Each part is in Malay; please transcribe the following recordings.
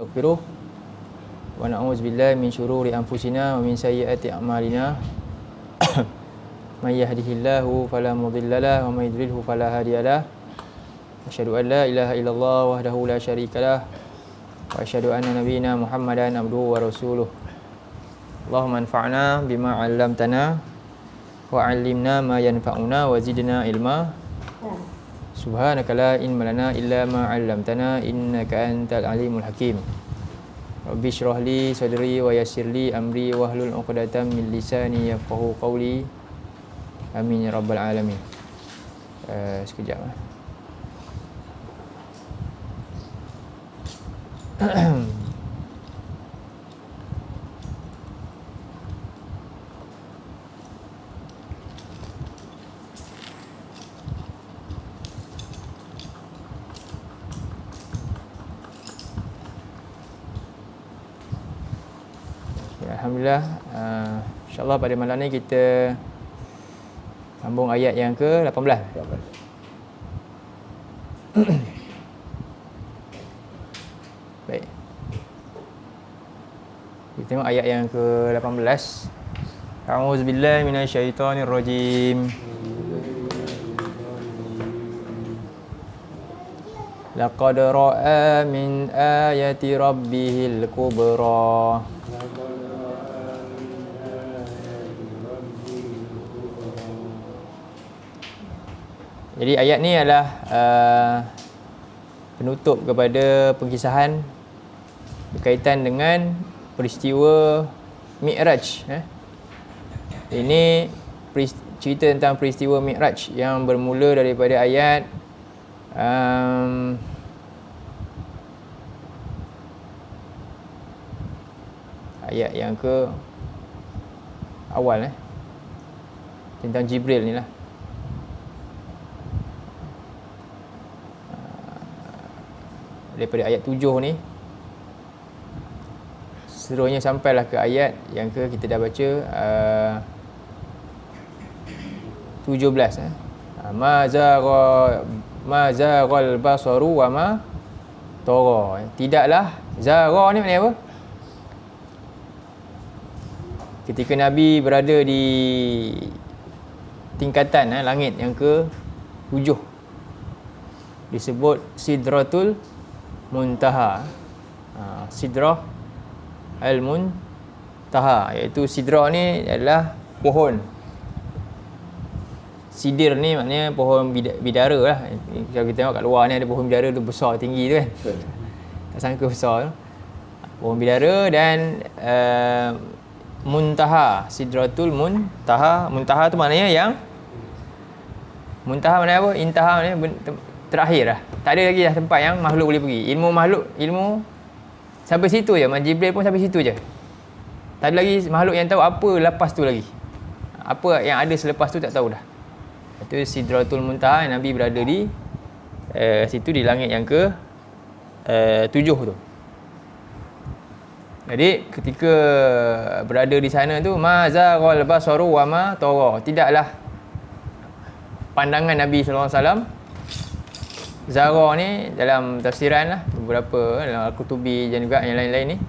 Astaghfiruh wa na'udzu billahi min syururi anfusina wa min sayyiati a'malina. May yahdihillahu fala mudilla lahu wa may yudlilhu fala hadiya lahu. Asyhadu an la ilaha illallah wahdahu la syarika lah wa asyhadu anna nabiyyana Muhammadan abduhu wa rasuluh. Allahumma anfa'na bima 'allamtana wa 'allimna ma yanfa'una wa zidna ilma. Subhanaka la ilma lana illa ma 'allamtana innaka antal alimul hakim. Rabbi shrah li sadri wa yassir li amri wahlul 'uqdatam min lisani yafqahu qawli. Amin ya rabbal alamin. Sekejap. Alhamdulillah, insyaAllah pada malam ni kita sambung ayat yang ke-18. Baik. Kita tengok ayat yang ke-18. A'udzubillahi minasyaitonirrajim. Laqad ra'a min ayati rabbihil kubra. Jadi ayat ni adalah penutup kepada pengkisahan berkaitan dengan peristiwa Mi'raj. Ini cerita tentang peristiwa Mi'raj yang bermula daripada ayat ayat yang ke awal tentang Jibril ni lah. Daripada ayat 7 ni seterusnya sampailah ke ayat yang kita dah baca 17. Ma zaghal basaru wa ma tagha. Tidaklah zagha ni maknanya apa? Ketika Nabi berada di tingkatan langit yang ke-7 disebut Sidratul Muntaha. Sidrah Al-Muntaha, iaitu sidrah ni adalah pohon. Sidir ni maknanya pohon bidara lah. Kalau kita tengok kat luar ni ada pohon bidara tu besar tinggi tu kan. Tak sangka besar tu. Pohon bidara dan Muntaha, Sidratul Muntaha. Muntaha tu maknanya yang Muntaha maknanya apa? Intaha maknanya terakhir lah. Tak ada lagi dah tempat yang makhluk boleh pergi. Ilmu sampai situ je. Jibril pun sampai situ je. Tak ada lagi makhluk yang tahu apa lepas tu lagi. Apa yang ada selepas tu tak tahu dah. Itu Sidratul Muntaha. Nabi berada di situ di langit yang ke-7 tu. Jadi ketika berada di sana tu, ma zaghal basaru wa ma tagha. Tidaklah pandangan Nabi sallallahu alaihi wasallam. Zara ni dalam tafsiran lah, beberapa dalam Al-Qutubi dan juga yang lain-lain ni,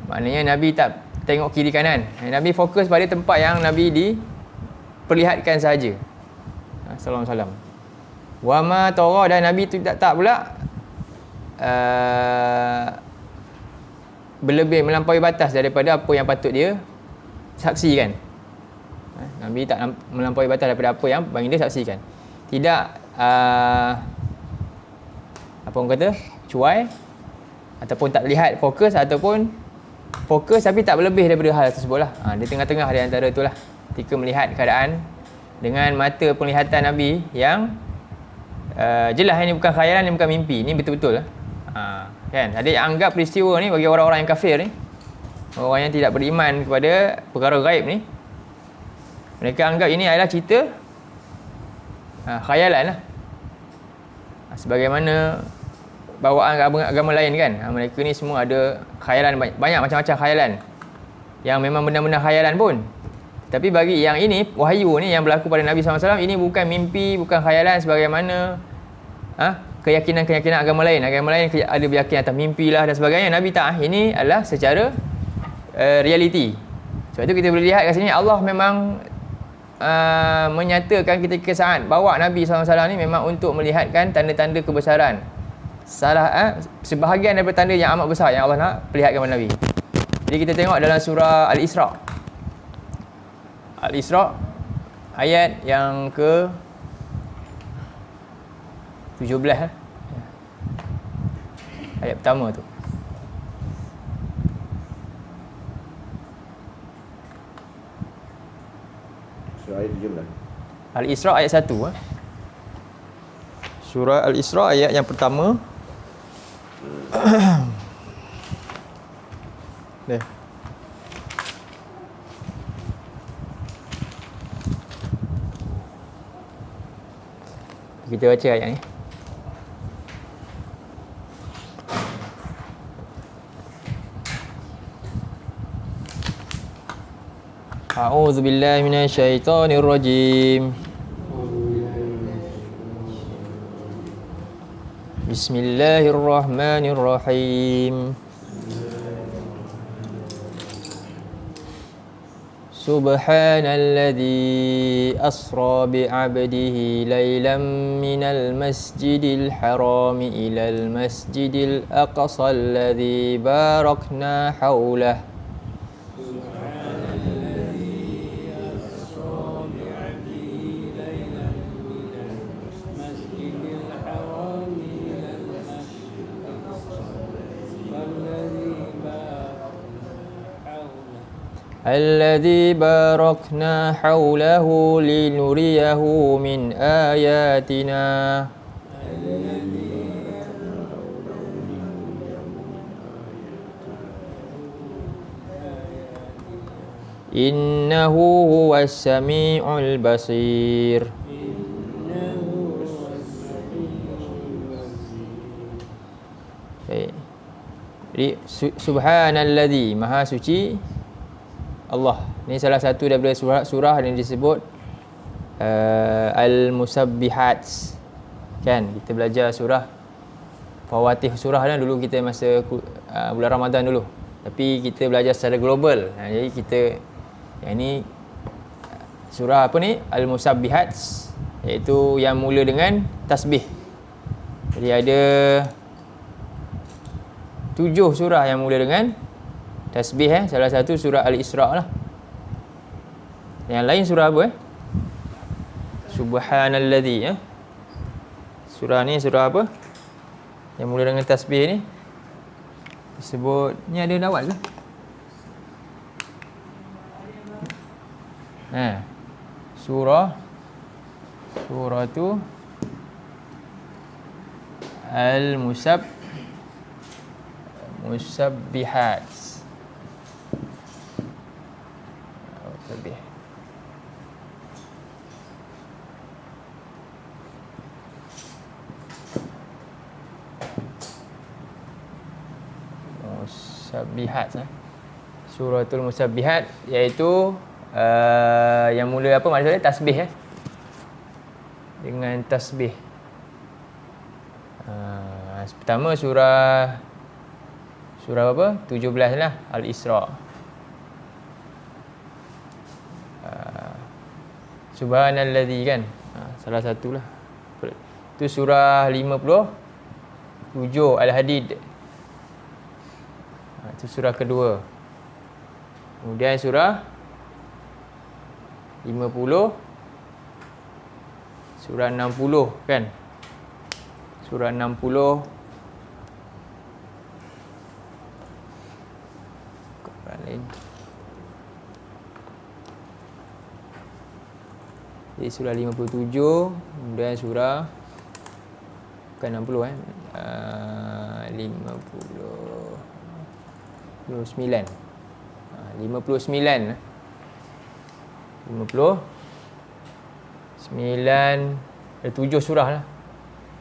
maknanya Nabi tak tengok kiri kanan. Nabi fokus pada tempat yang Nabi diperlihatkan sahaja, sallallahu alaihi wasallam. Wa ma tagha, dan Nabi tu tak pula berlebih melampaui batas daripada apa yang patut dia saksikan. Nabi tak melampaui batas daripada apa yang bagi dia saksikan. Tidak apa orang kata, cuai ataupun tak lihat fokus, ataupun fokus tapi tak berlebih daripada hal tersebut lah. Di tengah-tengah di antara itulah, ketika melihat keadaan dengan mata penglihatan Nabi yang jelas ini bukan khayalan, ini bukan mimpi, ini betul-betul lah. Kan? Ada yang anggap peristiwa ni bagi orang-orang yang kafir ni, orang yang tidak beriman kepada perkara gaib ni, mereka anggap ini adalah cerita khayalan lah. Sebagaimana bawaan agama lain kan, mereka ni semua ada khayalan, banyak macam-macam khayalan yang memang benar-benar khayalan pun. Tapi bagi yang ini, wahyu ni yang berlaku pada Nabi SAW, ini bukan mimpi, bukan khayalan sebagaimana keyakinan-keyakinan agama lain. Agama lain ada beryakin atas mimpi lah dan sebagainya. Nabi tak. Ini adalah secara realiti. Sebab itu kita boleh lihat kat sini Allah memang menyatakan ketika saat bawa Nabi SAW ni memang untuk melihatkan tanda-tanda kebesaran. Sebahagian daripada tanda yang amat besar yang Allah nak perlihatkan kepada Nabi. Jadi kita tengok dalam surah Al-Isra. Al-Isra ayat yang ke 17 ayat pertama tu. Surah ayat 17. Al-Isra ayat 1. Surah Al-Isra ayat yang pertama. Dah. Kita baca ayat ni. A'udzu billahi minasyaitonir rajim. Bismillahirrahmanirrahim. Subhanalladzi asra bi'abdihi laylan minal masjidil harami ilal masjidil aqsa alladzi barakna hawlahu. الذي باركنا حوله لنريه من آياتنا إنه هو السميع البصير. Jadi subhanalladzi, maha suci Allah. Ini salah satu daripada surah yang disebut Al-Musabbihat. Kan, kita belajar surah Fawatih surah kan dulu kita masa bulan Ramadan dulu. Tapi kita belajar secara global. Jadi kita yang ni surah apa ni? Al-Musabbihat, iaitu yang mula dengan tasbih. Jadi ada 7 surah yang mula dengan tasbih. Salah satu surah Al-Isra lah. Yang lain surah apa? Subhanalladzi. Surah ni surah apa? Yang mula dengan tasbih ni disebut, ni ada lawal ke? Surah tu Al-Musabbihat. Musabbihat. Suratul Musabbihat, iaitu yang mula apa maksudnya? Tasbih. Dengan tasbih. Pertama surah apa? 17 lah, Al-Isra. Subhanalladzi kan. Salah satulah. Itu surah 57 Al-Hadid. Itu surah kedua. Kemudian surah 50, surah 60 kan. Surah 60 lain. Jadi surah 57, kemudian surah bukan 60 59. 59 ada 7 surah lah.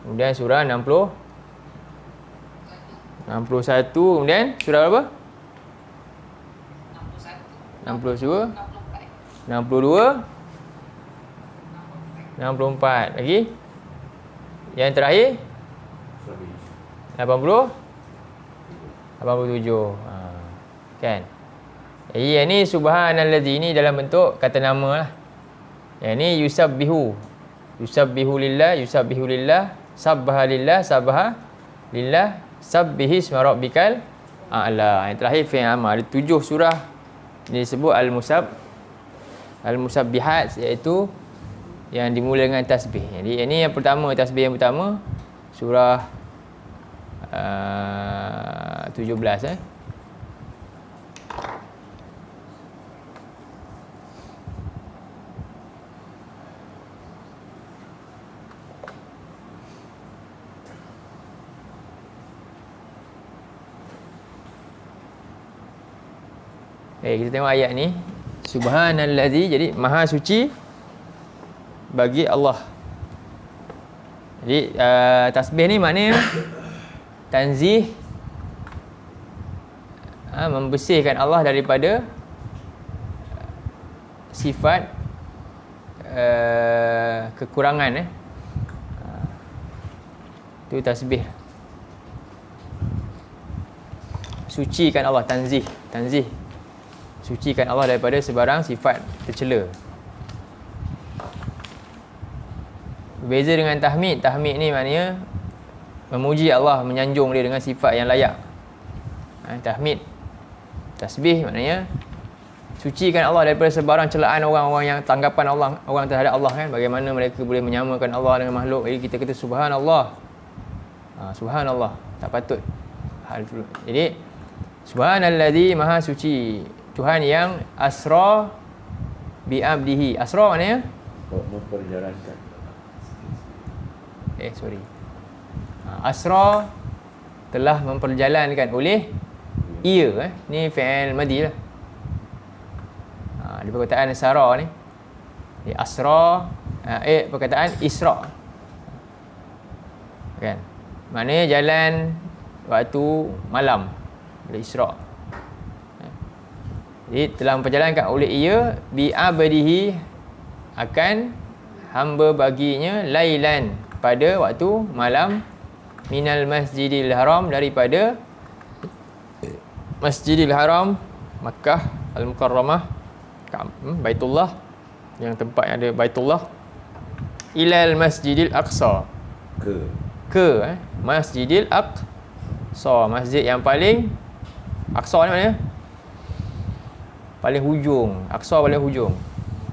Kemudian surah 61, kemudian surah apa? 62, 64 lagi. Yang terakhir 87. Kan? Jadi yang ni subhanallazi ni dalam bentuk kata nama lah. Yang ni yusabbihu. Yusabbihu lillah, sabbaha lillah, sabbihi isma rabbikal a'la. Yang terakhir fi'il amr. Ada 7 surah disebut al-musabbihat, iaitu yang dimulai dengan tasbih. Jadi ini yang pertama, tasbih yang pertama surah 17 kita tengok ayat ni. Subhanallazi, jadi maha suci bagi Allah. Jadi tasbih ni maknanya tanzih, membersihkan Allah daripada sifat kekurangan. Itu tasbih. Sucikan Allah, tanzih. Sucikan Allah daripada sebarang sifat tercela. Berbeza dengan tahmid. Tahmid ni maknanya memuji Allah, menyanjung dia dengan sifat yang layak. Tahmid. Tasbih maknanya sucikan Allah daripada sebarang celaan orang-orang yang tanggapan orang terhadap Allah, kan. Bagaimana mereka boleh menyamakan Allah dengan makhluk. Jadi kita kata subhanallah. Subhanallah, tak patut hal itu. Jadi subhanallazi, maha suci Tuhan yang asra bi abdihi. Asra maknanya memperjalankan. Asra telah memperjalankan oleh ia. Ni fi'il madhi lah. Di perkataan sara ni. Asra perkataan isra. Kan? Maknanya jalan waktu malam. Isra. Jadi telah memperjalankan oleh ia bi abdihi, akan hamba baginya, lailan, pada waktu malam, minal masjidil haram, daripada Masjidil Haram Makkah Al-Mukarramah, Baitullah, yang tempat yang ada Baitullah, ilal Masjidil Aqsa, ke Masjidil Aqsa, masjid yang paling, Aqsa ni mana? Paling hujung. Aqsa paling hujung.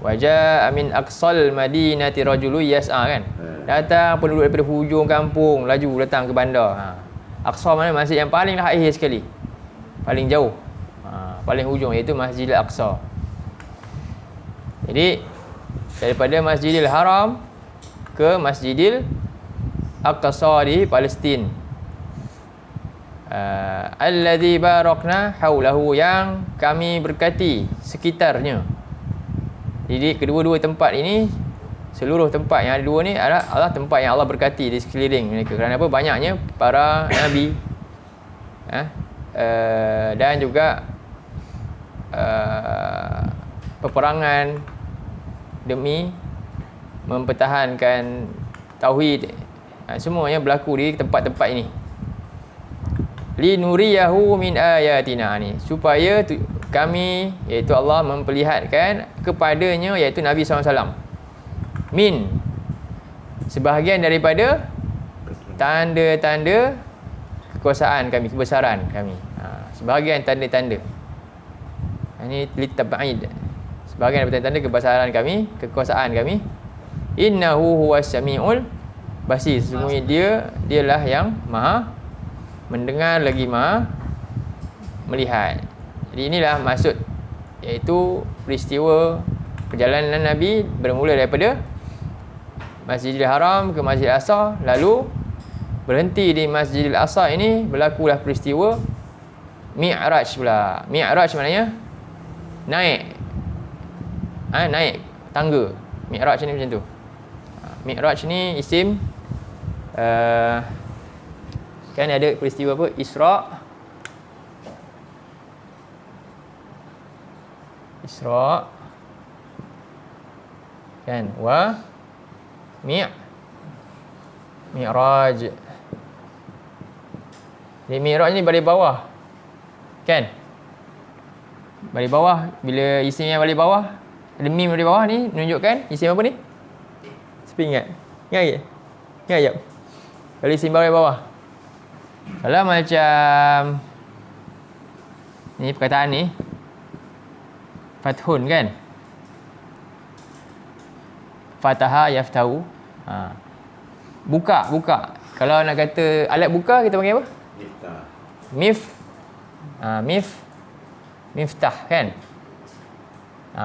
Wajah min aqsal madinati rajulu yas'a, kan. Datang penduduk daripada hujung kampung, laju datang ke bandar. Aqsa mana? Masjid yang paling akhir sekali, paling jauh, paling hujung, iaitu Masjidil Aqsa. Jadi daripada Masjidil Haram ke Masjidil Aqsa di Palestin. Alladzi barakna haulahu, yang kami berkati sekitarnya. Jadi kedua-dua tempat ini, seluruh tempat yang ada dua ni adalah tempat yang Allah berkati di sekeliling mereka. Kerana apa? Banyaknya para nabi, dan juga peperangan demi mempertahankan tauhid, semuanya berlaku di tempat-tempat ini. Linuriyahu min ayatina, ni supaya kami, iaitu Allah, memperlihatkan kepadanya, iaitu Nabi SAW, min, sebahagian daripada tanda-tanda kekuasaan kami, kebesaran kami. Sebahagian tanda-tanda, ini litab'id, sebahagian daripada tanda kebesaran kami, kekuasaan kami. Innahu huwas samiul basir, sesungguhnya dialah yang maha mendengar lagi maha melihat. Jadi inilah maksud, iaitu peristiwa perjalanan Nabi bermula daripada Masjidil Haram ke Masjidil Aqsa, lalu berhenti di Masjidil Aqsa. Ini berlakulah peristiwa Mi'raj pula. Mi'raj maknanya naik, naik tangga. Mi'raj ni macam tu. Mi'raj ni isim, kan ada peristiwa apa? Isra, kan, wa Mi'raj. Jadi Mi'raj ni balik bawah. Kan? Balik bawah. Bila isim yang balik bawah, ada mim balik bawah ni menunjukkan isim apa ni? Siapa ingat? Ingat lagi? Ingat jap. Kalau isim balik bawah. Kalau macam ni perkataan ni fathun kan? Fataha yaftahu. Buka. Kalau nak kata alat buka kita panggil apa? Miftah kan?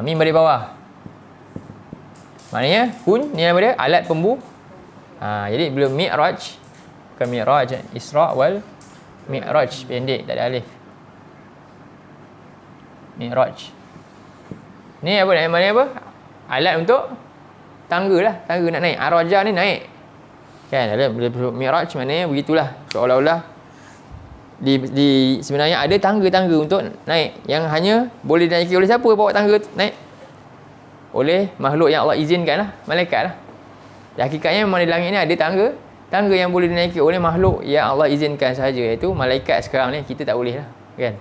Mim balik bawah. Maknanya kun ni nama dia alat pembuka. Jadi belum Mi'raj, bukan Mi'raj, Isra' wal Mi'raj, pendek tak ada alif. Mi'raj. Ni apa maknanya apa? Alat untuk tangga lah, tangga nak naik. Araja ni naik. Kan ada Mi'raj maknanya begitulah. Seolah-olah di sebenarnya ada tangga-tangga untuk naik yang hanya boleh dinaiki oleh siapa bawa tangga naik? Oleh makhluk yang Allah izinkan lah, malaikat lah. Hakikatnya memang di langit ni ada tangga yang boleh dinaiki oleh makhluk yang Allah izinkan sahaja, iaitu malaikat. Sekarang ni kita tak boleh lah kan.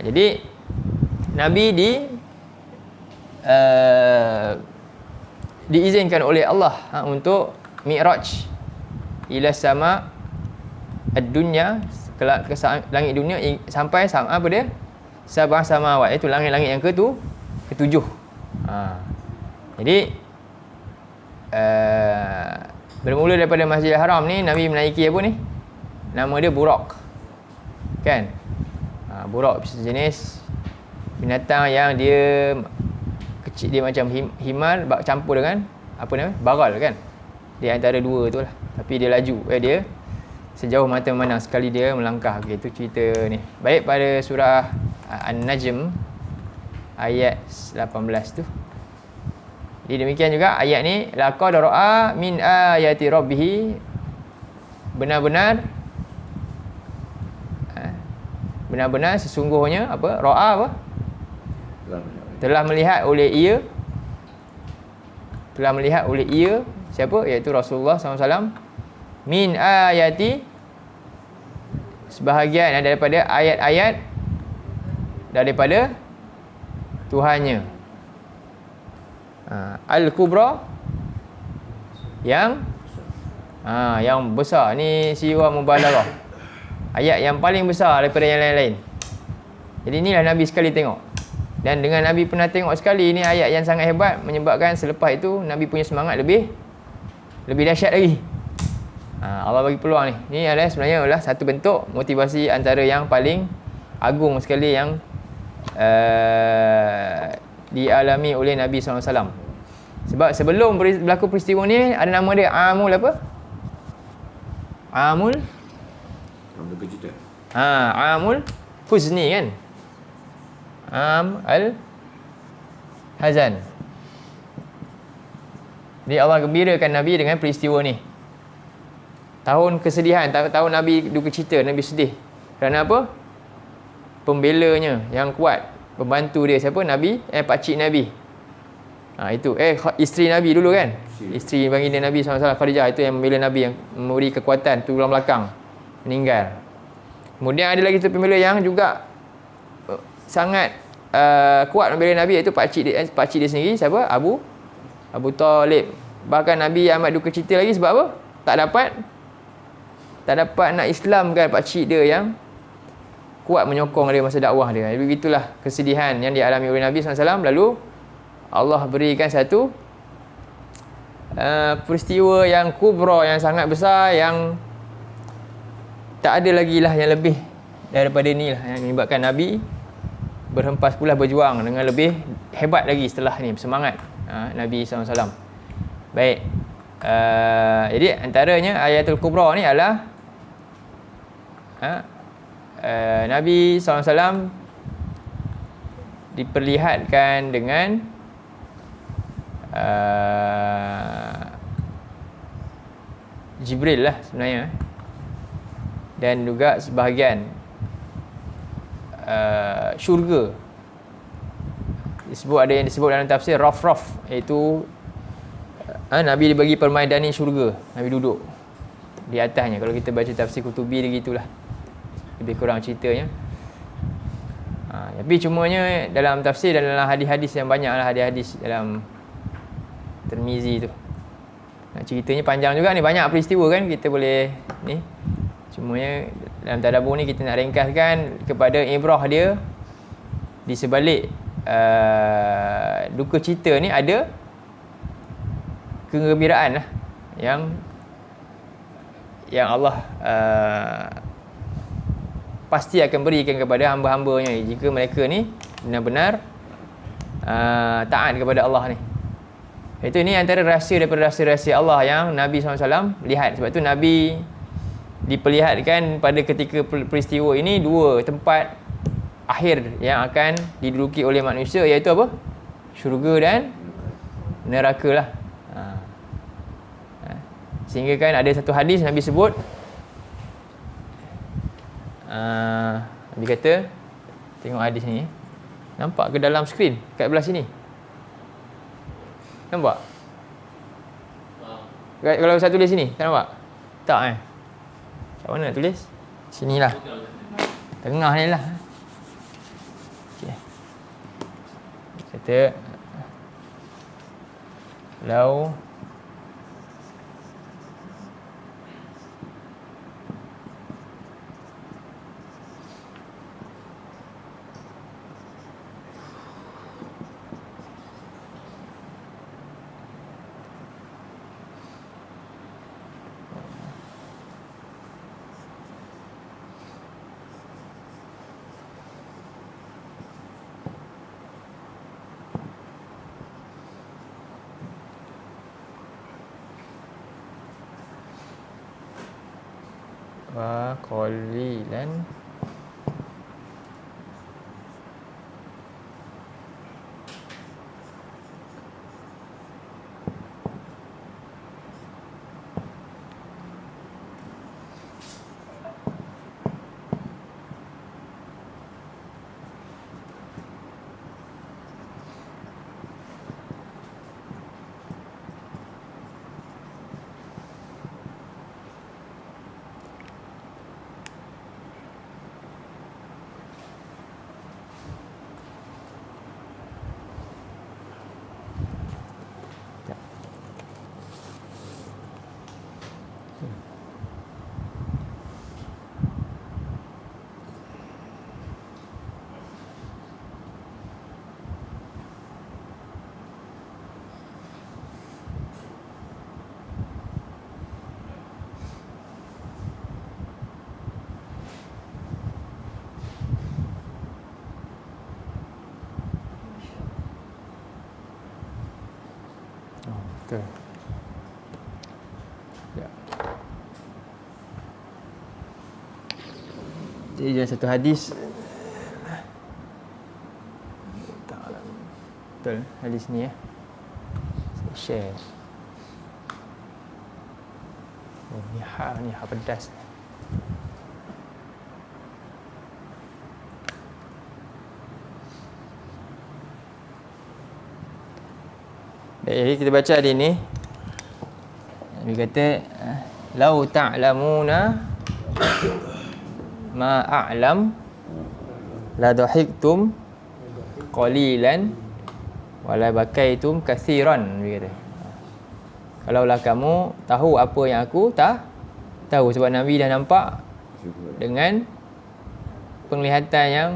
Jadi Nabi diizinkan oleh Allah untuk Mi'raj ila sama ad-dunya, ke langit dunia sampai sama apa dia? Sabah samawat, iaitu langit-langit yang ketujuh. Jadi bermula daripada Masjidil Haram ni Nabi menaiki apa ni? Nama dia Buraq. Kan? Buraq sejenis binatang yang dia kecil, dia macam himar campur dengan apa nama? Baral kan? Di antara dua tu lah. Tapi dia laju. Dia sejauh mata memandang sekali dia melangkah. Itu cerita ni. Baik pada surah An-Najm ayat 18 tu. Jadi demikian juga ayat ni, laqad ra'a min ayati rabbih, benar-benar sesungguhnya apa? Ra'a apa? Telah melihat oleh ia siapa? Iaitu Rasulullah SAW. Min ayati, sebahagian daripada ayat-ayat daripada Tuhannya. Al-Kubra, yang besar. Ni siwa mubalarah, ayat yang paling besar daripada yang lain-lain. Jadi inilah Nabi sekali tengok. Dan dengan Nabi pernah tengok sekali, ni ayat yang sangat hebat, menyebabkan selepas itu Nabi punya semangat lebih dahsyat lagi. Allah bagi peluang ni. Ni adalah sebenarnya satu bentuk motivasi antara yang paling agung sekali yang dialami oleh Nabi SAW. Sebab sebelum berlaku peristiwa ni ada nama dia Amul apa? Amul kejutan. Amul Huzni kan? Al-Hazan. Jadi Allah gembirakan Nabi dengan peristiwa ni. Tahun kesedihan, tahun Nabi duka cita, Nabi sedih. Kerana apa? Pembelanya yang kuat, pembantu dia siapa? Nabi, pakcik Nabi. Itu isteri Nabi dulu kan? Isteri baginda Nabi SAW, Khadijah, itu yang membela Nabi, yang memberi kekuatan tulang belakang, meninggal. Kemudian ada lagi satu pembela yang juga sangat kuat membela Nabi, iaitu pakcik dia sendiri, siapa? Abu Talib. Bahkan Nabi amat duka cita lagi sebab apa? Tak dapat nak Islamkan pakcik dia yang kuat menyokong dia masa dakwah dia. Begitulah kesedihan yang dialami oleh Nabi SAW. Lalu Allah berikan satu peristiwa yang kubra, yang sangat besar, yang tak ada lagi lah yang lebih daripada ni lah, yang menyebabkan Nabi berhempas pula berjuang dengan lebih hebat lagi setelah ni, bersemangat Nabi SAW. Baik, jadi antaranya ayatul kubra ni adalah Nabi SAW diperlihatkan dengan Jibril lah sebenarnya, dan juga sebahagian syurga. Ada yang disebut dalam tafsir Raf, iaitu Nabi dibagi permaidani syurga. Nabi duduk di atasnya. Kalau kita baca tafsir Qutubi dia gitulah. lebih kurang ceritanya. Tapi cumanya dalam tafsir dan dalam hadis-hadis yang banyak lah, hadis-hadis dalam Tirmizi tu. Ceritanya panjang juga ni, banyak peristiwa kan, kita boleh ni. Cumanya dalam tadabbur ni kita nak ringkaskan kepada ibrah dia di sebalik duka cita ni ada kegembiraan lah yang Allah pasti akan berikan kepada hamba-hambanya jika mereka ni benar-benar taat kepada Allah ni. Itu ni antara rahsia daripada rahsia-rahsia Allah yang Nabi SAW lihat. Sebab tu Nabi diperlihatkan pada ketika peristiwa ini dua tempat akhir yang akan diduduki oleh manusia, iaitu apa? Syurga dan neraka lah. Sehingga kan ada satu hadis Nabi sebut, Nabi kata, tengok hadis ni, nampak ke dalam skrin kat belah sini? Nampak? Kalau saya tulis sini, tak nampak? Tak kat mana nak tulis? Sinilah. Tengah ni lah. Okay. Kata, lau wa qalilan betul. Ya. Jadi dalam satu hadis, betul hadis ni ya. Saya share. Oh, ni ha pedas. Jadi kita baca hari ni. Nabi kata, lau ta'lamuna ma a'lam la dhahiktum qalilan wa la bakaitum katsiran. Nabi kata, kalaulah kamu tahu apa yang aku tak tahu, sebab Nabi dah nampak dengan penglihatan yang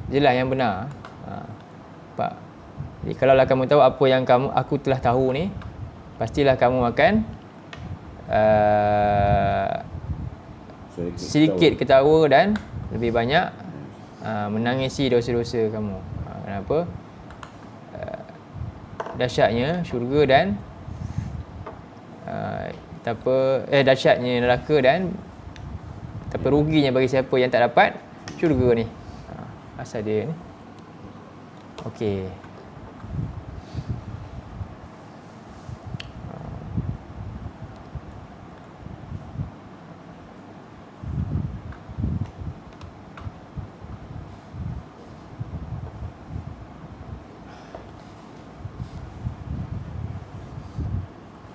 jelas, yang benar. Nampak? Jadi kalaulah kamu tahu apa yang aku telah tahu ni, pastilah kamu akan sedikit ketawa dan lebih banyak menangisi dosa-dosa kamu. Kenapa? Dahsyatnya syurga dan dahsyatnya neraka dan betapa ruginya bagi siapa yang tak dapat syurga ni. Asal dia ni. Okey.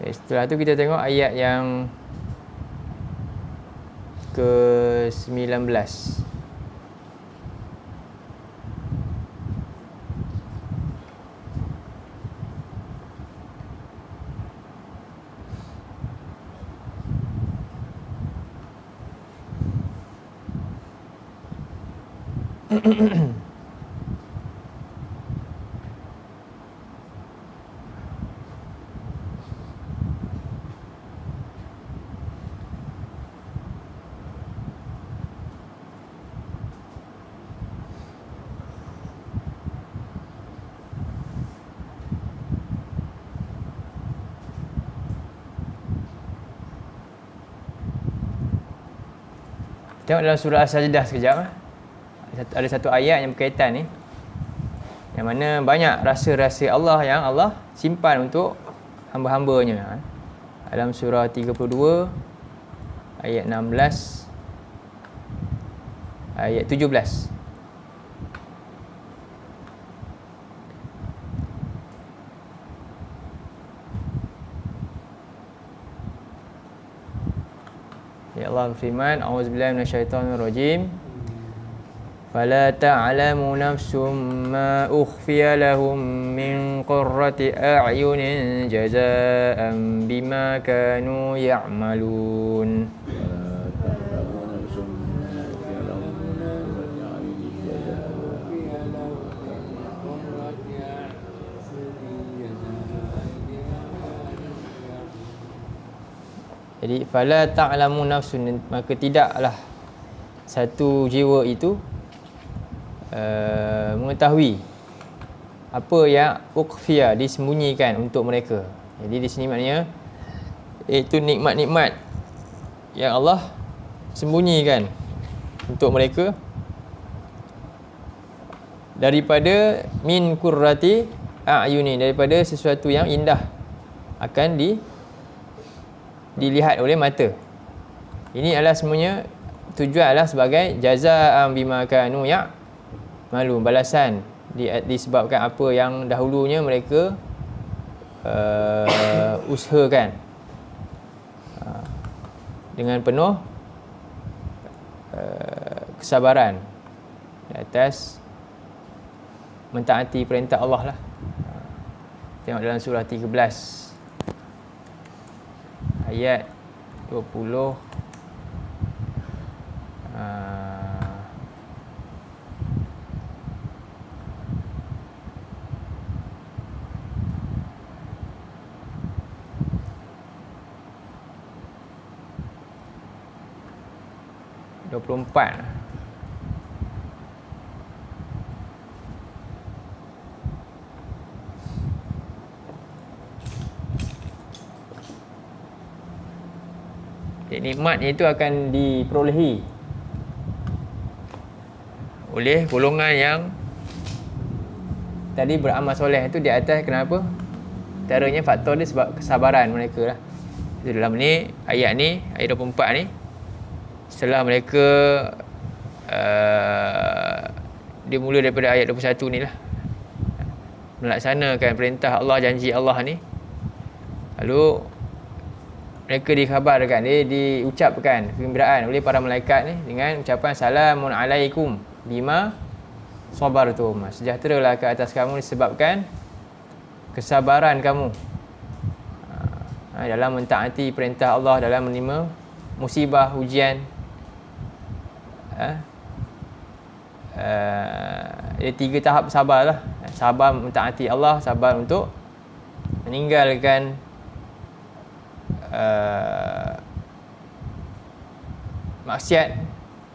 Setelah tu kita tengok ayat yang ke-19. Tengok dalam surah As-Sajdah sekejap. Ada satu ayat yang berkaitan ni, yang mana banyak rahsia-rahsia Allah yang Allah simpan untuk hamba-hambanya. Dalam surah 32 ayat 16 ayat 17. Ya Allah berfirman, a'udzubillahi minasyaitonirrajim. Fala ta'lamu nafsum ma ukhfiya lahum min qurrati a'yunin jazaa'an bima kanu ya'malun. Jadi fala ta'lamu nafsun, maka tidaklah satu jiwa itu mengetahui apa yang ukhfiya, disembunyikan untuk mereka. Jadi di sini maknanya itu nikmat-nikmat yang Allah sembunyikan untuk mereka daripada min qurrati a'yuni, daripada sesuatu yang indah akan dilihat oleh mata. Ini adalah semuanya tujuan adalah sebagai jazaa'an bima kanu ya'malun, balasan disebabkan apa yang dahulunya mereka usahakan dengan penuh kesabaran di atas mentaati perintah Allah lah. Tengok dalam surah 13 ayat 20 24. Nikmat itu akan diperolehi oleh golongan yang tadi beramal soleh itu di atas. Kenapa? Antaranya faktor dia sebab kesabaran mereka lah. Jadi dalam ni ayat 24 ni, setelah mereka dia mula daripada ayat 21 ni lah, melaksanakan perintah Allah, janji Allah ni, lalu mereka dikhabarkan, dia diucapkan kegembiraan oleh para malaikat ni dengan ucapan salamun alaikum bima sabartum, sejahteralah ke atas kamu disebabkan kesabaran kamu dalam mentaati perintah Allah, dalam menerima musibah, ujian. Ada 3 tahap sabar lah. Sabar mentaati Allah, sabar untuk meninggalkan maksiat,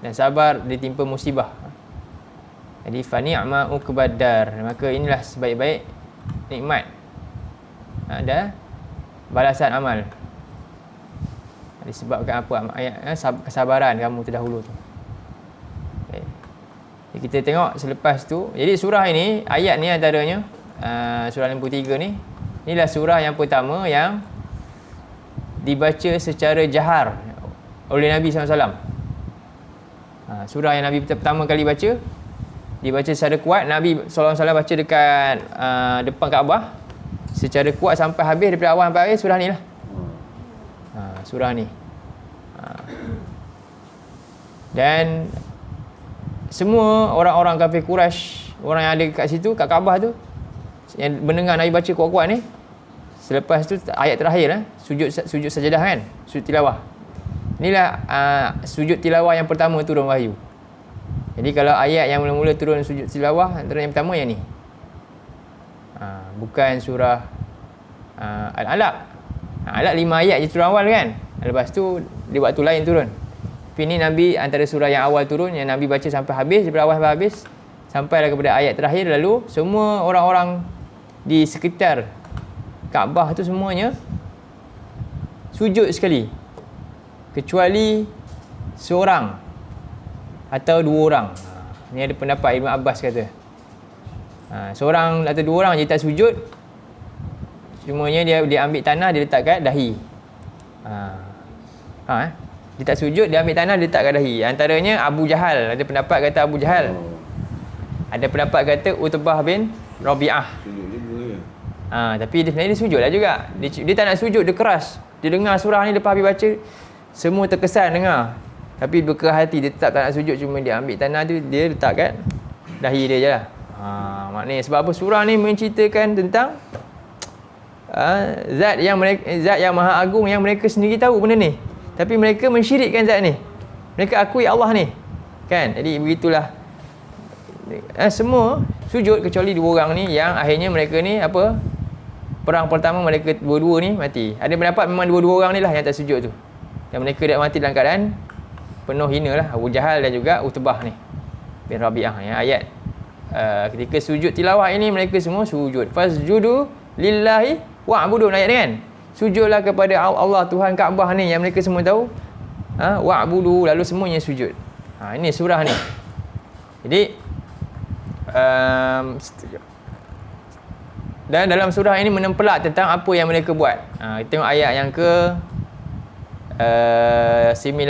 dan sabar ditimpa musibah. Jadi fa ni'ma uqbadar, maka inilah sebaik-baik nikmat dan balasan amal, disebabkan apa? Ayat kesabaran kamu terdahulu tu. Okay. Jadi kita tengok selepas tu, jadi surah ini, ayat ni antaranya surah 53 ni, inilah surah yang pertama yang dibaca secara jahar oleh Nabi SAW. Surah yang Nabi pertama kali baca, dibaca secara kuat. Nabi SAW baca dekat depan Kaabah secara kuat sampai habis, daripada awal sampai akhir surah ni lah. Surah ni. Dan semua orang-orang kafir Quraisy, orang yang ada kat situ, kat Kaabah tu, yang mendengar Nabi baca kuat-kuat ni, selepas tu ayat terakhir sujud sajadah kan, sujud tilawah. Inilah sujud tilawah yang pertama turun wahyu. Jadi kalau ayat yang mula-mula turun sujud tilawah, antara yang pertama yang ni. Bukan surah Al-Alaq. Alaq 5 ayat je turun awal kan. Lepas tu di waktu lain turun. Tapi ni Nabi antara surah yang awal turun, yang Nabi baca sampai habis, daripada awal sampai habis, sampailah kepada ayat terakhir. Lalu semua orang-orang di sekitar Kaabah tu semuanya sujud sekali, kecuali seorang atau 2 orang. Ni ada pendapat Ibn Abbas kata seorang atau 2 orang je tak sujud, semuanya dia ambil tanah, dia letak kat dahi. Dia tak sujud, dia ambil tanah, dia letak kat dahi. Antaranya Abu Jahal, ada pendapat kata Abu Jahal. Ada pendapat kata Utbah bin Rabi'ah. Sujud juga ya. Tapi dia sebenarnya dia sujud lah juga. Dia tak nak sujud, dia keras. Dia dengar surah ni, lepas habis baca, semua terkesan dengar. Tapi berkeras hati, dia tetap tak nak sujud, cuma dia ambil tanah tu, dia letak kat dahi dia je lah. Maknanya sebab apa? Surah ni menceritakan tentang zat yang maha agung, yang mereka sendiri tahu benda ni, tapi mereka mensyirikkan zat ni. Mereka akui Allah ni, kan? Jadi begitulah. Semua sujud kecuali 2 orang ni, yang akhirnya mereka ni apa? Perang pertama mereka dua-dua ni mati. Ada pendapat memang 2 orang ni lah yang tak sujud tu. Dan mereka dah mati dalam keadaan penuh hina lah. Abu Jahal dan juga Utbah ni bin Rabi'ah. Yang ayat ketika sujud tilawah ini, mereka semua sujud. Fasjudu lillahi wa'budun, ayat ni kan. Sujudlah kepada Allah, Tuhan Kaabah ni, yang mereka semua tahu. Wa'budu, lalu semuanya sujud. Ini surah ni. Jadi dan dalam surah ini menempelak tentang apa yang mereka buat. Kita tengok ayat yang ke 19.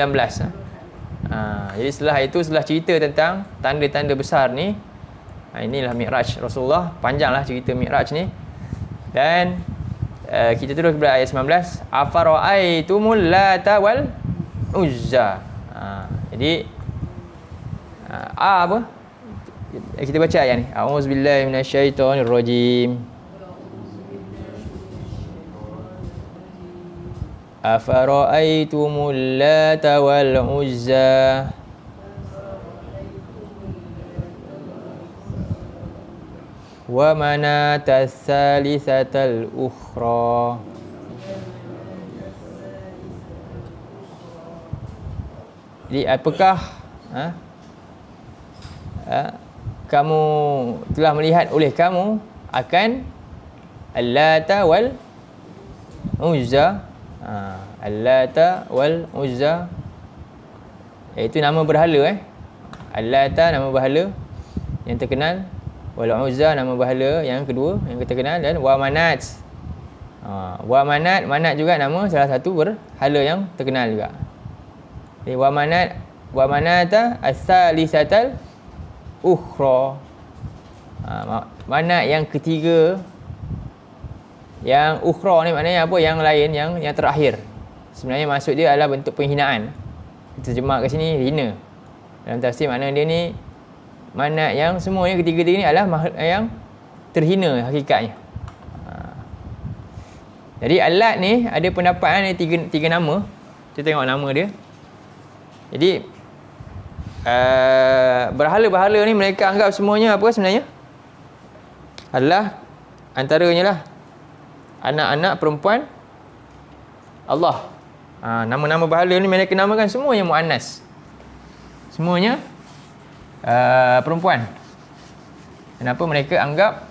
Jadi setelah cerita tentang tanda-tanda besar ni, inilah Mi'raj Rasulullah. Panjanglah cerita Mi'raj ni. Dan kita terus kepada ayat 19. Afara'aitumul Lata wal Uzza. Jadi apa? Kita baca ayat ni. A'udzubillahi minasyaitonirrajim. Afara'aitumul Lata wal Uzza wa manata tsalitsatal ukhra. Jadi apakah kamu telah melihat oleh kamu akan Al-Lata wal Uzza? Al-Lata wal Uzza, iaitu nama berhala. Al-Lata nama berhala yang terkenal, wal Uzza nama berhala yang kedua yang terkenal, dan wa Manat. Manat juga nama salah satu berhala yang terkenal juga. Jadi wa Manata as-salisatal ukhra. Manat yang ketiga. Yang ukhra ni maknanya apa? Yang lain, yang terakhir. Sebenarnya maksud dia adalah bentuk penghinaan. Kita terjemah kat sini hina. Dalam tafsir makna dia ni, Manat yang semuanya ketiga-tiga ni adalah yang terhina hakikatnya. Jadi Al-Lat ni ada pendapat ni tiga nama. Kita tengok nama dia. Jadi berhala-berhala ni mereka anggap semuanya apa sebenarnya? Adalah antaranya lah anak-anak perempuan Allah. Nama-nama berhala ni mereka namakan semuanya muannas. Semuanya perempuan. Kenapa mereka anggap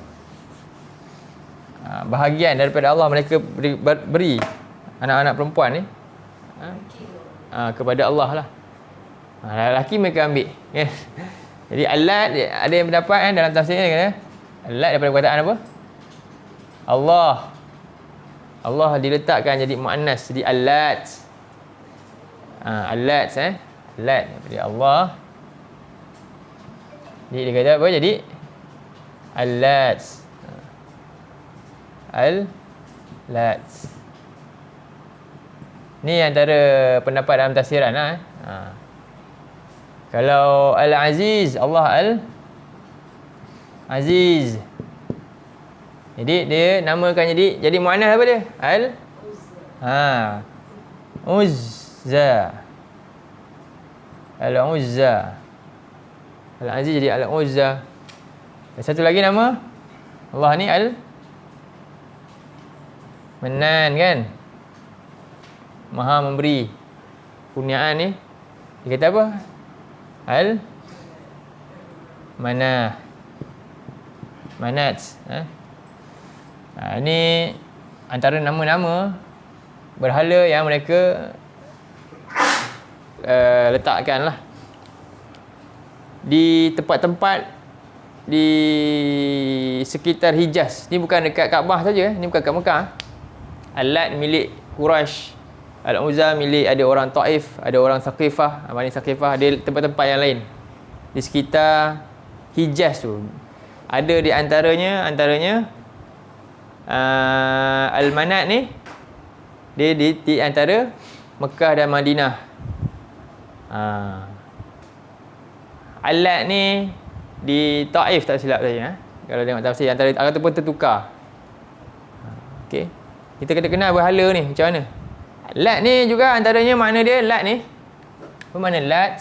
bahagian daripada Allah mereka beri anak-anak perempuan ni kepada Allah lah. Lelaki mereka ambil, yes. Jadi Al-Lat, ada yang berdapat dalam tafsirnya kata Al-Lat daripada perkataan apa? Allah diletakkan jadi muannas, jadi Al-Lat. Al-Lat Al-Lat daripada Allah. Jadi dia kata apa? Jadi Al-Lat. Al-Lat. Ni antara pendapat dalam tafsiran lah. Kalau Al-Aziz, Allah Al-Aziz. Jadi dia namakan jadi muannas apa dia? Uzza. Al-Uzza. Al-Aziz jadi Al-Uzza. Dan satu lagi nama Allah ni Al-Mannan kan? Maha memberi kurniaan ni. Dia kata apa? Manat. Ini antara nama-nama berhala yang mereka letakkan lah di tempat-tempat di sekitar Hijaz. Ni bukan dekat Kaabah saja, ni bukan kat Mekah. Al-Lat milik Quraisy, Al-Uzza milik ada orang Taif, ada orang Saqifah, Bani Saqifah, ada tempat-tempat yang lain di sekitar Hijaz tu. Ada di antaranya Al-Manat ni dia di antara Mekah dan Madinah. Al-Lat ni di Taif tak silap saya. Kalau tengok tafsir antara ataupun tertukar. Okey. Kita kena kenal berhala ni macam mana. Lat ni juga antaranya makna dia Lat ni. Apa makna Lat?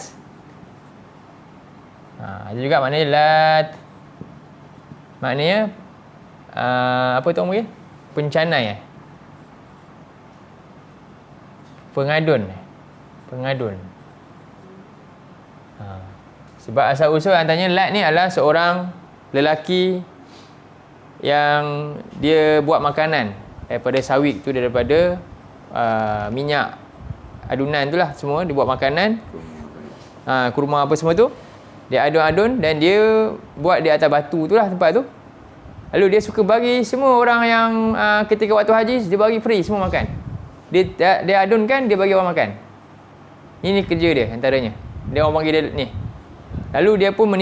Ada juga makna Lat. Maknanya apa tu orang panggil? Pencanai Pengadun. Sebab asal usul antaranya Lat ni adalah seorang lelaki yang dia buat makanan daripada sawit tu, daripada minyak adunan tu lah semua, dia buat makanan, kurma apa semua tu dia adun-adun dan dia buat di atas batu tu lah tempat tu. Lalu dia suka bagi semua orang yang ketika waktu haji dia bagi free semua makan. Dia adunkan, dia bagi orang makan. Ini kerja dia antaranya. Dia orang panggil dia ni. Lalu dia pun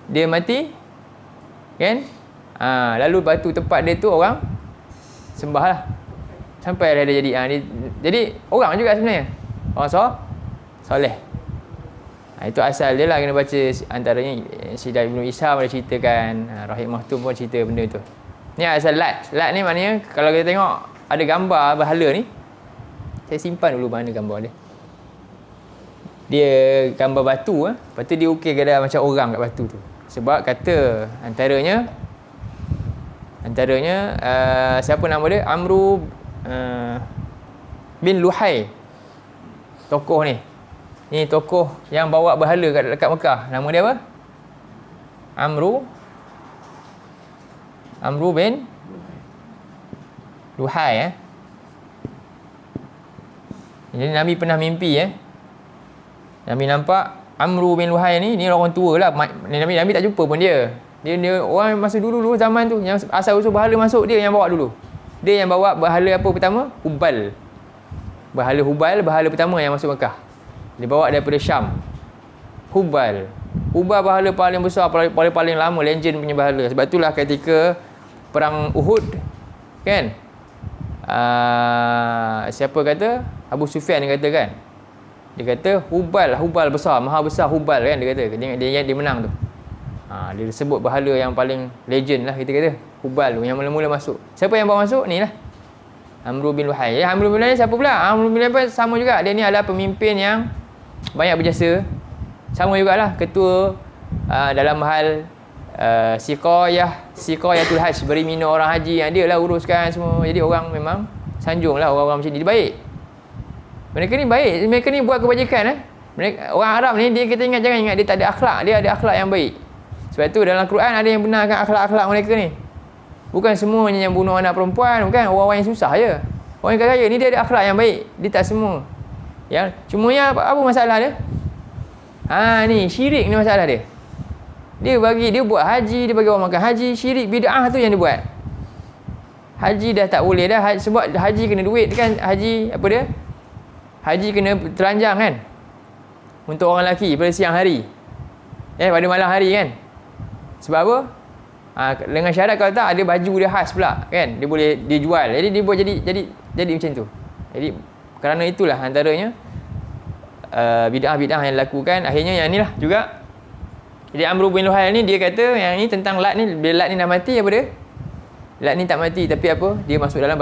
dia mati kan. Lalu batu tempat dia tu orang sembah lah sampai dia jadi jadi orang juga sebenarnya, orang soleh. Itu asal dia lah, kena baca antaranya Syidah Ibn Isham dia ceritakan, Rahim Mahtum pun cerita benda tu. Ni asal Lat ni maknanya kalau kita tengok ada gambar berhala ni, saya simpan dulu mana gambar dia gambar batu, lepas tu dia ukir ada macam orang kat batu tu. Sebab kata antaranya siapa nama dia, Amru bin Luhai, tokoh ni tokoh yang bawa berhala dekat Mekah. Nama dia apa? Amru bin Luhai. Jadi Nabi pernah mimpi Nabi nampak Amru bin Luhai ni orang tua lah. Nabi tak jumpa pun dia orang masa dulu zaman tu yang asal usul berhala masuk, dia yang bawa dulu. Dia yang bawa berhala apa pertama? Hubal. Berhala pertama yang masuk Mekah. Dia bawa daripada Syam. Hubal berhala paling besar, paling lama, legend punya berhala. Sebab itulah ketika perang Uhud kan, siapa kata? Abu Sufyan dia kata kan. Dia kata Hubal besar, maha besar Hubal kan, dia kata. Dia menang tu. Dia sebut berhala yang paling legend lah kita kata. Hubal tu yang mula-mula masuk. Siapa yang bawa masuk? Ni lah, Amru bin Luhai. Amru bin Luhai siapa pula? Amru bin Luhai sama juga. Dia ni adalah pemimpin yang banyak berjasa. Sama jugalah ketua dalam hal Siqayatul Hajj, beri minum orang haji, yang dia lah uruskan semua. Jadi orang memang sanjung lah orang-orang macam ni. Dia baik. Mereka ni baik. Mereka ni buat kebajikan. Orang Arab ni kita jangan ingat dia tak ada akhlak. Dia ada akhlak yang baik. Sebab tu dalam Quran ada yang benarkan akhlak-akhlak mereka ni. Bukan semuanya yang bunuh anak perempuan, bukan orang-orang yang susah je. Orang yang kaya ni dia ada akhlak yang baik. Dia tak semua. Ya, cumanya apa masalah dia? Ni syirik ni masalah dia. Dia buat haji, dia bagi orang makan haji, syirik bid'ah tu yang dia buat. Haji dah tak boleh dah, sebab haji kena duit kan, haji apa dia? Haji kena telanjang kan? Untuk orang lelaki pada siang hari. Pada malam hari kan? Sebab apa? Dengan syarat kalau tak ada baju dia khas pula kan, dia boleh dia jual. Jadi dia buat jadi macam tu. Jadi kerana itulah antaranya bid'ah-bid'ah yang dilakukan. Akhirnya yang ni lah juga. Jadi Amru bin Luhai ni dia kata yang ni tentang Lat ni, bila Lat ni dah mati apa dia? Lat ni tak mati tapi apa? Dia masuk dalam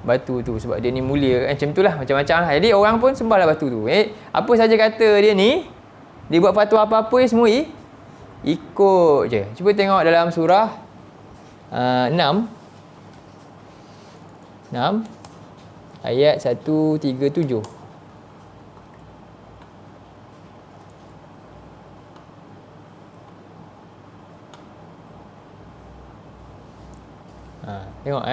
batu tu sebab dia ni mulia. Macam itulah, macam-macam lah. Jadi orang pun sembahlah batu tu. Apa saja kata dia ni Dia buat fatwa apa-apa semua ikut je. Cuba tengok dalam surah 6 ayat 137. Tengok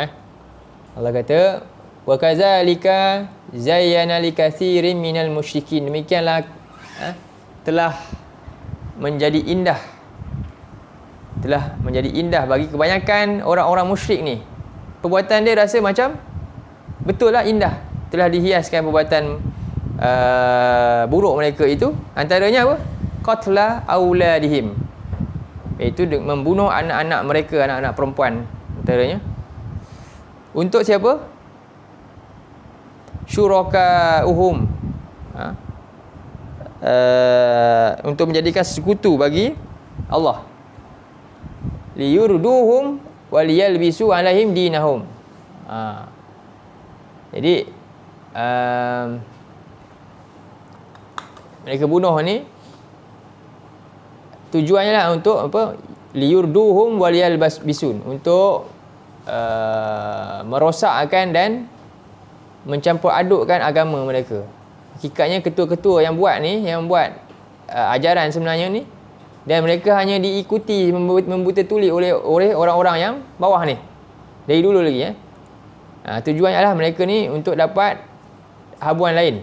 Allah kata wa kadzalika zayyana likatsirin minal musyrikin. Demikianlah telah menjadi indah bagi kebanyakan orang-orang musyrik ni. Perbuatan dia rasa macam betul lah indah. Telah dihiaskan perbuatan buruk mereka itu. Antaranya apa? Qatla auladihim, iaitu membunuh anak-anak mereka, anak-anak perempuan antaranya. Untuk siapa? Syuraka'uhum, untuk menjadikan sekutu bagi Allah. Liyurduhum waliyalbisu alaihim dinahum. Jadi mereka bunuh ni tujuannya lah untuk apa? Liyurduhum waliyalbisun, untuk merosakkan dan mencampur adukkan agama mereka. Hakikatnya ketua-ketua yang buat ni, yang buat ajaran sebenarnya ni, dan mereka hanya diikuti, membuta tuli oleh orang-orang yang bawah ni dari dulu lagi. Tujuannya adalah mereka ni untuk dapat habuan lain,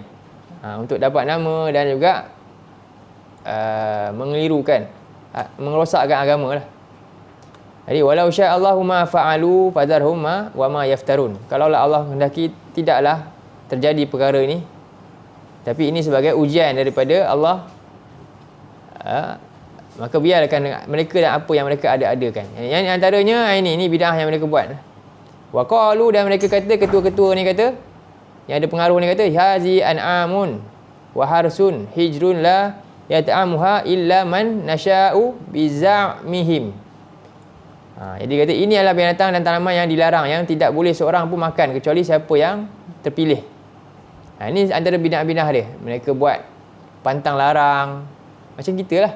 untuk dapat nama dan juga mengelirukan, merosakkan agama lah. Jadi walau sya'allahu ma fa'alu fadharhum wa ma yaftarun. Kalaulah Allah hendaki, tidaklah terjadi perkara ini. Tapi ini sebagai ujian daripada Allah. Maka biarkan mereka dan apa yang mereka ada-adakan. Yang antaranya ini bid'ah yang mereka buat. Wa qalu, dan mereka kata, ketua-ketua ni kata, yang ada pengaruh ni kata, hazi an'amun wa harsun hijrun la yata'amuha illa man nasha'u biza'mihim. Jadi kata ini adalah binatang dan tanaman yang dilarang, yang tidak boleh seorang pun makan kecuali siapa yang terpilih. Ini antara bid'ah-bid'ah dia. Mereka buat pantang larang macam kita lah,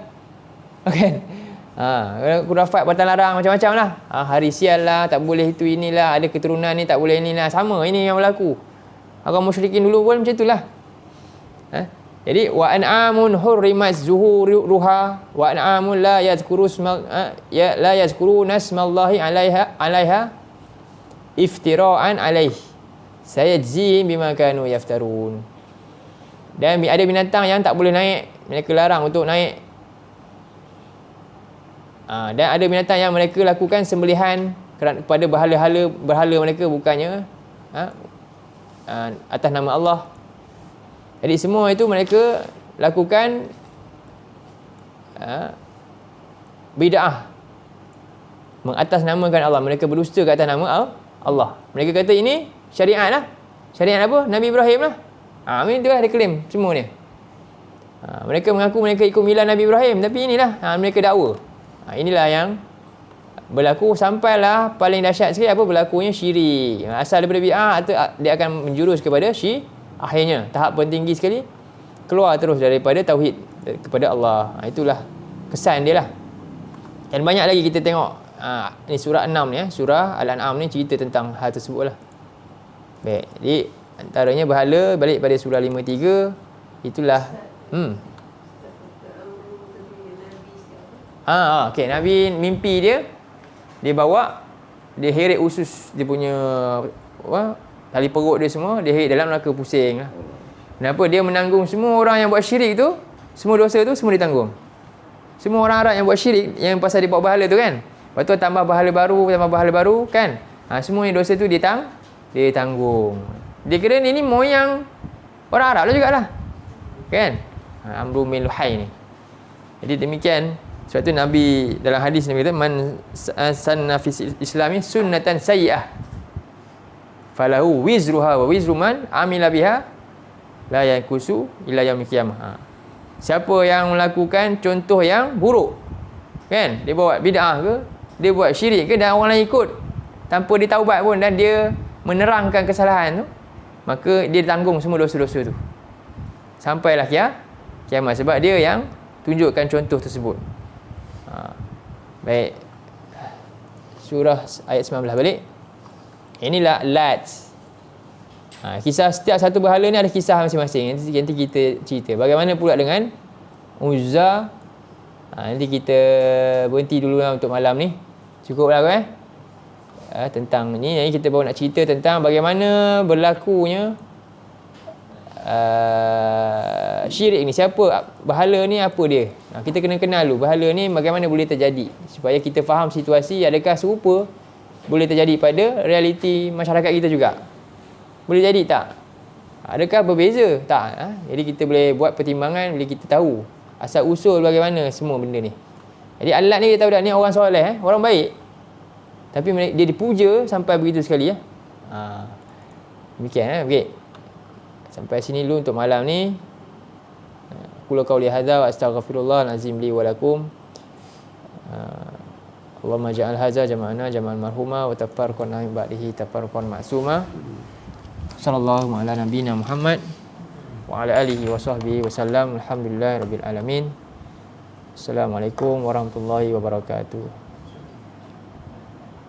kan? Khurafat pantang larang macam-macam lah. Hari sial lah, tak boleh itu inilah, ada keturunan ni tak boleh inilah. Sama ini yang berlaku. Orang musyrikin dulu pun macam itulah. Jadi wa an'amun hurrimat zuhuruha wa an'amun la yazkuruna ismallahi 'alaiha iftira'an 'alaihi sayajzihim bima kanu yaftarun. Dan ada binatang yang tak boleh naik, mereka larang untuk naik. Dan ada binatang yang mereka lakukan sembelihan kepada berhala mereka, bukannya atas nama Allah. Jadi semua itu mereka lakukan bid'ah, mengatasnamakan Allah. Mereka berdusta ke atas nama Allah. Mereka kata ini syariat lah. Syariat apa? Nabi Ibrahim lah. Ini tu lah dia claim semua ni. Mereka mengaku mereka ikut milah Nabi Ibrahim, tapi inilah mereka dakwa. Inilah yang berlaku, sampailah paling dahsyat sekali apa berlakunya syirik. Asal daripada bid'ah dia akan menjurus kepada syirik. Akhirnya tahap pentinggi sekali, keluar terus daripada tauhid kepada Allah. Itulah kesan dia lah. Dan banyak lagi kita tengok. Ni surah 6 ni, surah Al-An'am ni cerita tentang hal tersebut lah. Baik, jadi antaranya berhala, balik pada surah 53. Itulah okey, Nabi mimpi dia bawa, dia heret usus dia punya tali perut dia semua, dia heret dalam neraka pusing lah. Kenapa? Dia menanggung semua orang yang buat syirik tu, semua dosa tu semua ditanggung. Semua orang Arab yang buat syirik, yang pasal dia buat berhala tu kan, lepas tu tambah berhala baru kan, semua yang dosa tu dia tanggung. Dia kira ini moyang orang Arab lah jugalah, kan? Amru min Luhai ni. Jadi demikian. Sebab tu Nabi dalam hadis Nabi kata, man sanna fi islami sunnatan sayyi'ah falahu wizruha wa wizru man amila biha la yankusu ila yaumil qiyamah. Siapa yang melakukan contoh yang buruk, kan, dia buat bid'ah ke, dia buat syirik ke, dan orang lain ikut tanpa dia taubat pun, dan dia menerangkan kesalahan tu, maka dia tanggung semua dosa-dosa tu sampailah kiamat. Sebab dia yang tunjukkan contoh tersebut. Baik. Surah ayat 19 balik. Inilah Lat. Kisah setiap satu berhala ni ada kisah masing-masing. Nanti kita cerita. Bagaimana pula dengan Uzza? Nanti kita berhenti dulu lah untuk malam ni. Cukup lah tentang ni. Jadi kita baru nak cerita tentang bagaimana berlakunya syirik ni. Siapa berhala ni, apa dia? Kita kena kenal dulu berhala ni bagaimana boleh terjadi, supaya kita faham situasi adakah serupa boleh terjadi pada realiti masyarakat kita juga. Boleh jadi tak? Adakah berbeza? Tak. Jadi kita boleh buat pertimbangan, boleh kita tahu asal usul bagaimana semua benda ni. Jadi alat ni kita tahu dah, ni orang soleh, orang baik. Tapi dia dipuja sampai begitu sekali ya. Demikian okey. Sampai sini dulu untuk malam ni. Qul qauli hadza wa astaghfirullah azim li wa lakum. Allahumma ja'al hadza jama'ana jama'an marhuma wa tafarraqna min ba'dihi tafarraqan ma'suma. Sallallahu ala nabiyyina Muhammad wa ala alihi wa sahbihi wa sallam. Alhamdulillahirabbil alamin. Assalamualaikum warahmatullahi wabarakatuh.